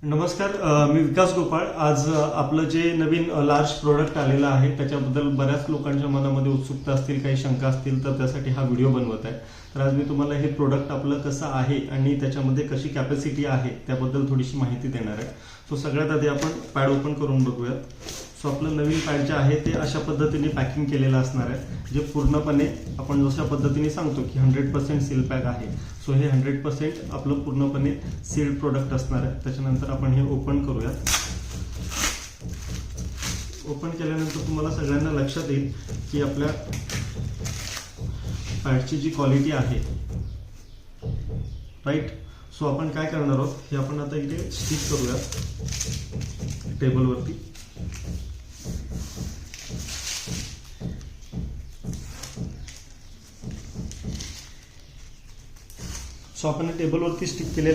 नमस्कार, मी विकास गोपाळ. आज आपलं जे नवीन लार्ज प्रोडक्ट आलेलं आहे त्याच्याबद्दल बऱ्याच लोकांच्या मनामध्ये उत्सुकता असतील, काही शंका असतील, तर त्यासाठी हा व्हिडिओ बनवत आहे. तर आज मी तुम्हाला हे प्रोडक्ट आपलं कसं आहे आणि त्याच्यामध्ये कशी कॅपॅसिटी आहे त्याबद्दल थोडीशी माहिती देणार आहे. सो सगळ्यात आधी आपण पॅड ओपन करून बघूया. सो आपलं नवीन पॅड जे आहे ते अशा पद्धतीने पॅकिंग केलेलं असणार आहे, जे पूर्णपणे आपण जशा पद्धतीने सांगतो की 100% सील पॅक आहे. सो हे 100% आपलं पूर्णपणे सील्ड प्रोडक्ट असणार आहे. त्याच्यानंतर आपण हे ओपन करूया. ओपन केल्यानंतर तुम्हाला सगळ्यांना लक्षात येईल की आपल्या पॅडची जी क्वालिटी आहे, राईट. सो आपण काय करणार आहोत, हे आपण आता इथे स्टिक करूया टेबलवरती. सो आपण टेबलवरती स्टिक केलेलं